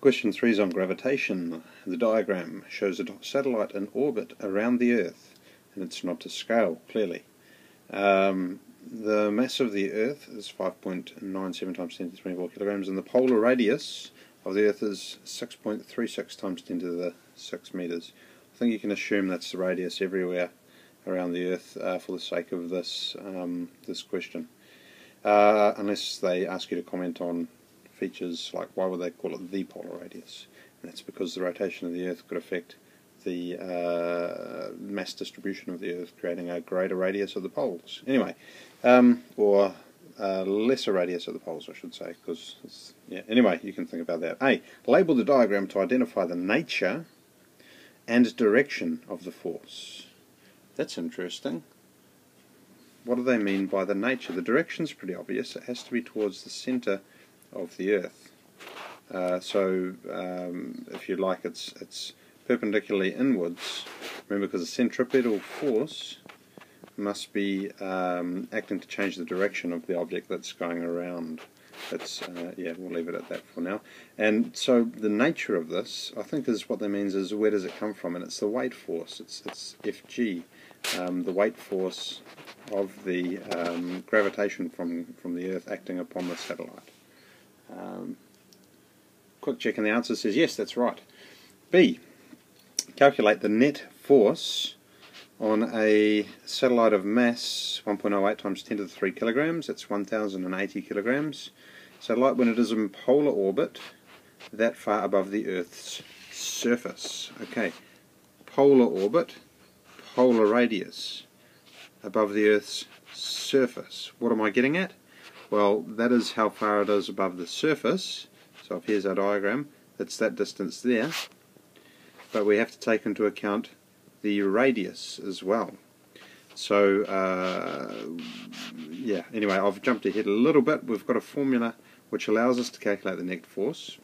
Question 3 is on gravitation. The diagram shows a satellite in orbit around the Earth, and it's not to scale, clearly. The mass of the Earth is 5.97 times 10 to the 24 kilograms, and the polar radius of the Earth is 6.36 times 10 to the 6 meters. I think you can assume that's the radius everywhere around the Earth for the sake of this this question, unless they ask you to comment on features like why would they call it the polar radius, and that's because the rotation of the Earth could affect the mass distribution of the Earth, creating a greater radius of the poles. Anyway, or lesser radius of the poles, I should say, because yeah. Anyway, you can think about that. A. Label the diagram to identify the nature and direction of the force. That's interesting. What do they mean by the nature? The direction's pretty obvious. It has to be towards the centre of the Earth. If you like, it's perpendicularly inwards. Remember, because the centripetal force must be acting to change the direction of the object that's going around. It's yeah, we'll leave it at that for now. And so the nature of this, I think, is what that means is where does it come from, and it's the weight force. It's Fg, the weight force of the gravitation from the Earth acting upon the satellite. Quick check, and the answer says yes, that's right. B. Calculate the net force on a satellite of mass 1.08 times 10 to the 3 kilograms, that's 1080 kilograms. Satellite when it is in polar orbit that far above the Earth's surface. Okay, polar orbit, polar radius, above the Earth's surface. What am I getting at? Well, that is how far it is above the surface. So if here's our diagram, it's that distance there. But we have to take into account the radius as well. So, yeah, anyway, I've jumped ahead a little bit. We've got a formula which allows us to calculate the net force.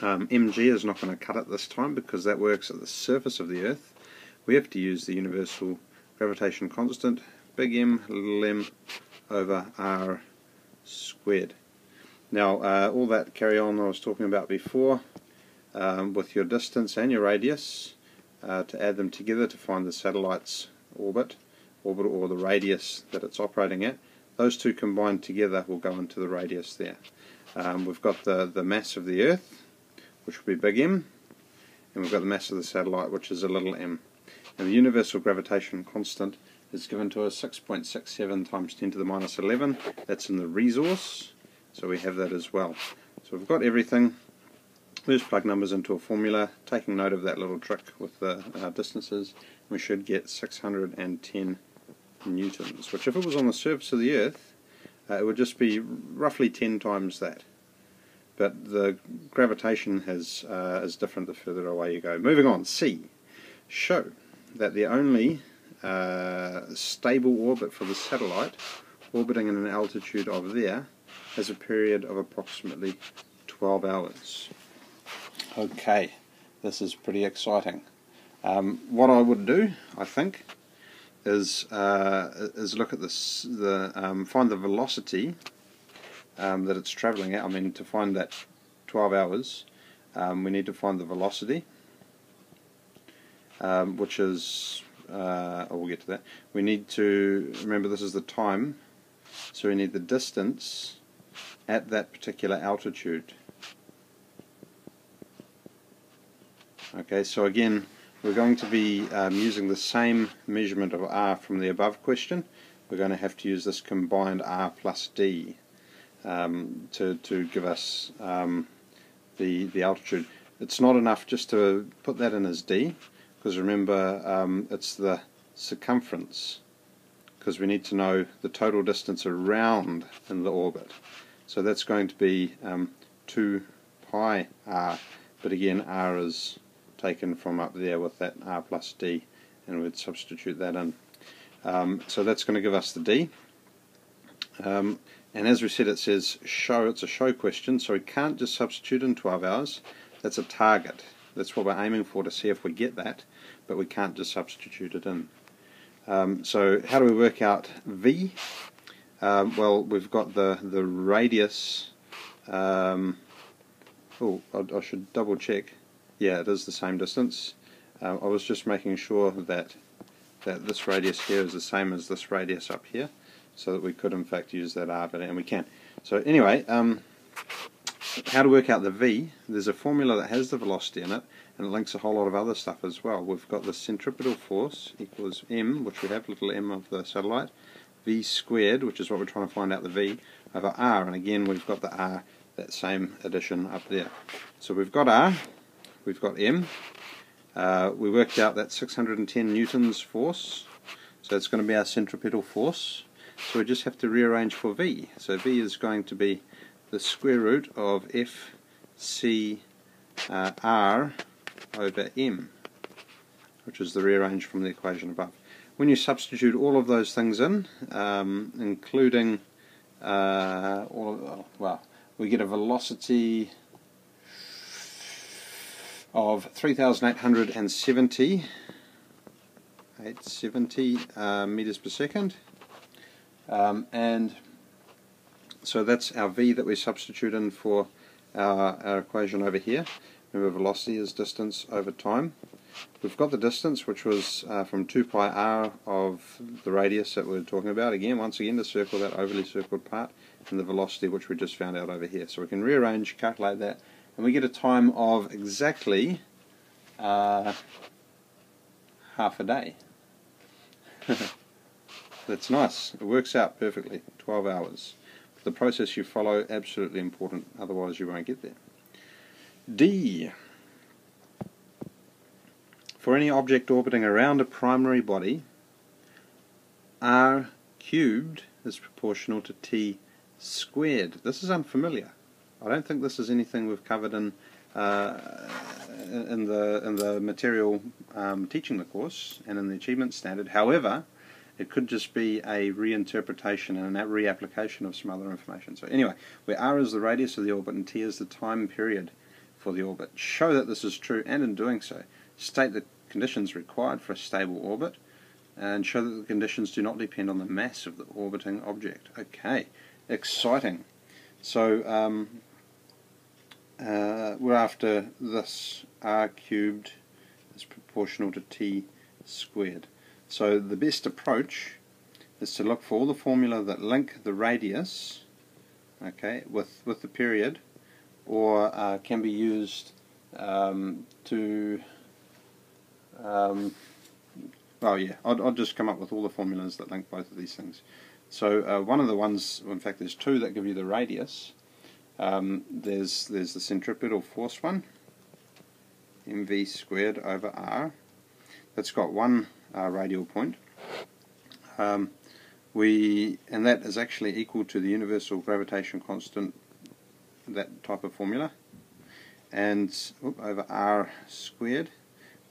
Mg is not going to cut it this time because that works at the surface of the Earth. We have to use the universal gravitation constant, big M, little m, over r squared. Now, all that carry on I was talking about before, with your distance and your radius, to add them together to find the satellite's orbit or the radius that it's operating at. Those two combined together will go into the radius there. We've got the mass of the Earth, which will be big M, and we've got the mass of the satellite, which is a little m. And the universal gravitation constant is given to us 6.67 times 10 to the minus 11. That's in the resource, so we have that as well. So we've got everything. We just plug numbers into a formula, taking note of that little trick with the distances. We should get 610 newtons, which if it was on the surface of the Earth, it would just be roughly 10 times that. But the gravitation is different the further away you go. Moving on, C. Show that the only stable orbit for the satellite, orbiting in an altitude of there, has a period of approximately 12 hours. Okay, this is pretty exciting. What I would do, I think, is look at this, find the velocity that it's travelling at. I mean, to find that 12 hours, we need to find the velocity, which is, we'll get to that. We need to, remember this is the time, so we need the distance at that particular altitude. Okay, so again, we're going to be using the same measurement of r from the above question. We're going to have to use this combined r plus d to give us the altitude. It's not enough just to put that in as d, because remember it's the circumference, because we need to know the total distance around in the orbit. So that's going to be 2 pi r, but again r is taken from up there with that r plus d, and we'd substitute that in. So that's going to give us the d. And as we said, it says show, it's a show question, so we can't just substitute in 12 hours. That's a target. That's what we're aiming for, to see if we get that, but we can't just substitute it in. So how do we work out v? Well, we've got the radius Oh, I should double check. Yeah, it is the same distance. I was just making sure that this radius here is the same as this radius up here, so that we could in fact use that R, and we can. So anyway, how to work out the V? There's a formula that has the velocity in it, and it links a whole lot of other stuff as well. We've got the centripetal force equals m, which we have, little m of the satellite, v squared, which is what we're trying to find out, the V, over r, and again we've got the r, that same addition up there. So we've got r, we've got m, we worked out that 610 newtons force, so it's going to be our centripetal force. So we just have to rearrange for v. So v is going to be the square root of f c r over m, which is the rearrange from the equation above. When you substitute all of those things in, including we get a velocity of 3,870 meters per second, and so that's our v that we substitute in for our equation over here. Remember, velocity is distance over time. We've got the distance, which was from 2 pi r of the radius that we were talking about, once again to circle that overly circled part, and the velocity, which we just found out over here. So we can rearrange, calculate that, and we get a time of exactly half a day. That's nice. It works out perfectly, 12 hours. The process you follow, absolutely important, otherwise you won't get there. D. For any object orbiting around a primary body, r cubed is proportional to t squared. This is unfamiliar. I don't think this is anything we've covered in the material teaching the course and in the achievement standard. However, it could just be a reinterpretation and a reapplication of some other information. So anyway, where r is the radius of the orbit and t is the time period for the orbit, show that this is true, and in doing so, state the conditions required for a stable orbit, and show that the conditions do not depend on the mass of the orbiting object. Okay, exciting. So we're after this, r cubed is proportional to t squared. So the best approach is to look for all the formula that link the radius, okay, with the period, or can be used to I'll just come up with all the formulas that link both of these things. So one of the ones, in fact there's two that give you the radius. There's the centripetal force one, mv squared over r. That's got one radial point. And that is actually equal to the universal gravitation constant, that type of formula, and over r squared.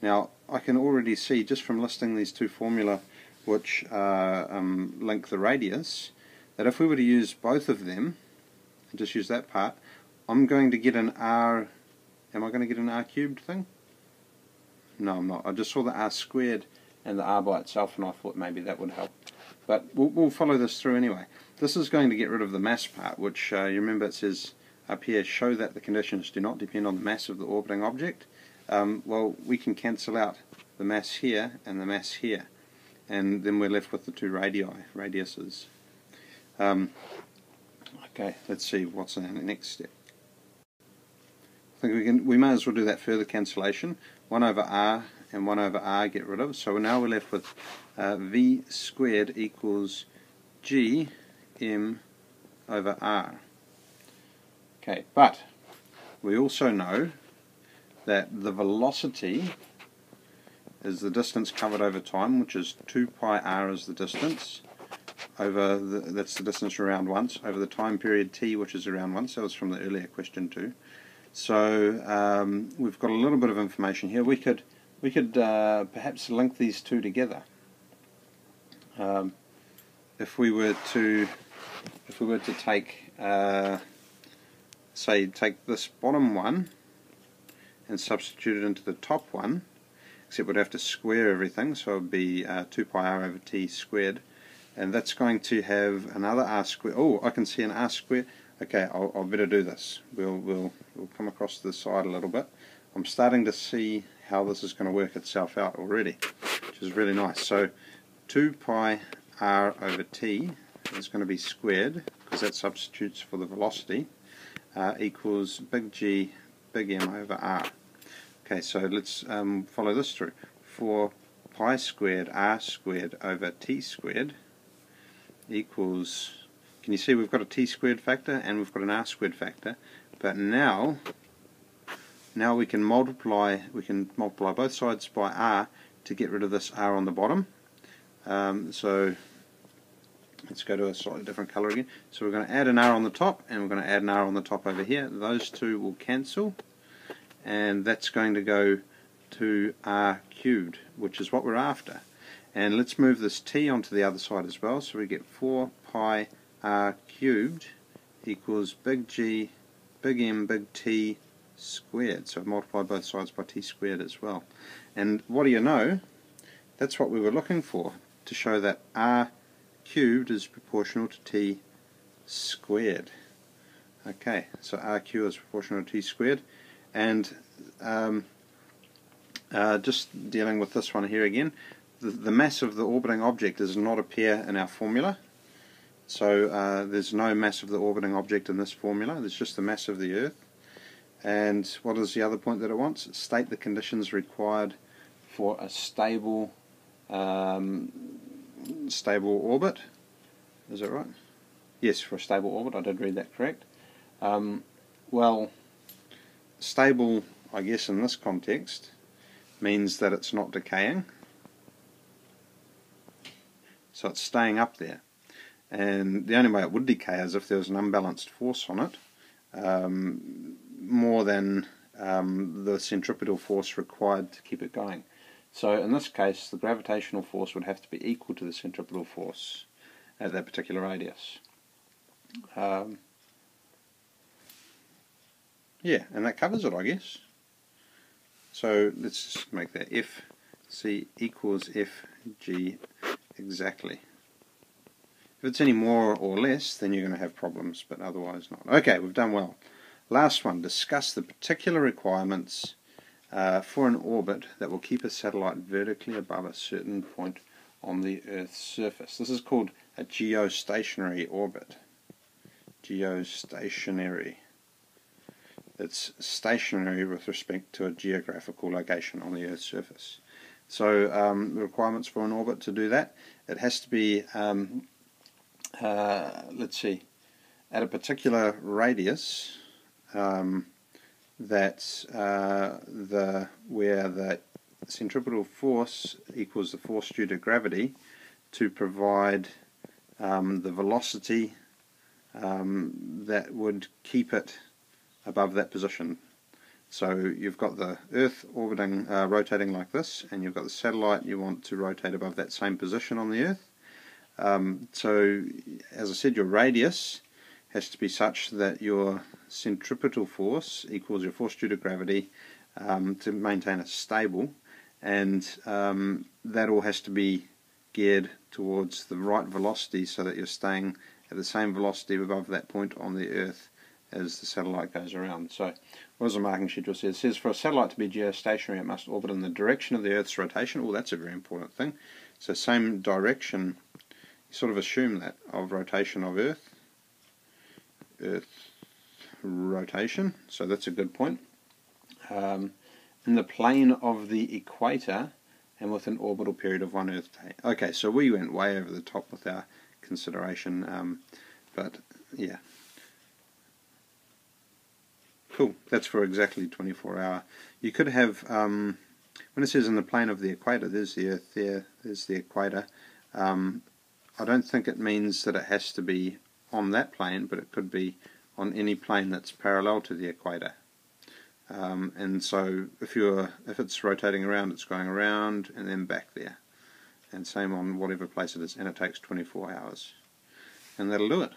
Now I can already see just from listing these two formula which link the radius, that if we were to use both of them and just use that part, I'm going to get an r. Am I going to get an r cubed thing? No, I'm not. I just saw the r squared and the r by itself, and I thought maybe that would help. But we'll follow this through anyway. This is going to get rid of the mass part, which you remember it says up here, show that the conditions do not depend on the mass of the orbiting object. Well, we can cancel out the mass here and the mass here, and then we're left with the two radiuses. Okay, let's see what's in the next step. I think we may as well do that further cancellation. 1 over r and 1 over r get rid of, so now we're left with v squared equals g m over r. Okay, but we also know that the velocity is the distance covered over time, which is 2 pi r is the distance, over that's the distance around once, over the time period t, which is around once. That was from the earlier question too. So we've got a little bit of information here. We could perhaps link these two together. If we were to take take this bottom one and substitute it into the top one, except we'd have to square everything, so it would be 2 pi r over t squared, and that's going to have another r squared. Oh, I can see an r squared. Okay, I'll better do this. We'll come across to the side a little bit. I'm starting to see how this is going to work itself out already, which is really nice. So 2 pi r over t is going to be squared, because that substitutes for the velocity, equals big G, big M over r. Okay, so let's follow this through. 4 pi squared r squared over t squared equals, can you see we've got a t squared factor and we've got an r squared factor, but now we can multiply both sides by r to get rid of this r on the bottom. So let's go to a slightly different colour again. So we're going to add an r on the top, and we're going to add an r on the top over here. Those two will cancel, and that's going to go to r cubed, which is what we're after. And let's move this t onto the other side as well, so we get 4 pi r cubed equals big G, big M, big T squared. So I've multiplied both sides by t squared as well. And what do you know? That's what we were looking for, to show that r cubed is proportional to t squared. Okay, so rq is proportional to t squared. And just dealing with this one here again, the mass of the orbiting object does not appear in our formula. So there's no mass of the orbiting object in this formula, there's just the mass of the Earth. And what is the other point that it wants? State the conditions required for a stable orbit. Is that right? Yes, for a stable orbit. I did read that correct. Well, stable, I guess in this context, means that it's not decaying. So it's staying up there. And the only way it would decay is if there was an unbalanced force on it, more than the centripetal force required to keep it going. So in this case, the gravitational force would have to be equal to the centripetal force at that particular radius. Yeah, and that covers it, I guess. So let's just make that Fc equals Fg exactly. If it's any more or less, then you're going to have problems, but otherwise not. Okay, we've done well. Last one, discuss the particular requirements for an orbit that will keep a satellite vertically above a certain point on the Earth's surface. This is called a geostationary orbit. Geostationary. It's stationary with respect to a geographical location on the Earth's surface. So the requirements for an orbit to do that, it has to be, let's see, at a particular radius that's where the centripetal force equals the force due to gravity to provide the velocity that would keep it above that position. So you've got the Earth orbiting, rotating like this, and you've got the satellite you want to rotate above that same position on the Earth. So as I said, your radius has to be such that your centripetal force equals your force due to gravity to maintain it stable, and that all has to be geared towards the right velocity so that you're staying at the same velocity above that point on the Earth as the satellite goes around. So what does the marking schedule say? It says for a satellite to be geostationary, it must orbit in the direction of the Earth's rotation. Well, that's a very important thing. So same direction, you sort of assume that, of rotation of Earth rotation, so that's a good point. In the plane of the equator and with an orbital period of 1 Earth day. Okay, so we went way over the top with our consideration, but yeah. Cool, that's for exactly 24 hour. You could have, when it says in the plane of the equator, there's the Earth there, there's the equator. I don't think it means that it has to be on that plane, but it could be on any plane that's parallel to the equator. And so if it's rotating around, it's going around and then back there. And same on whatever place it is, and it takes 24 hours. And that'll do it.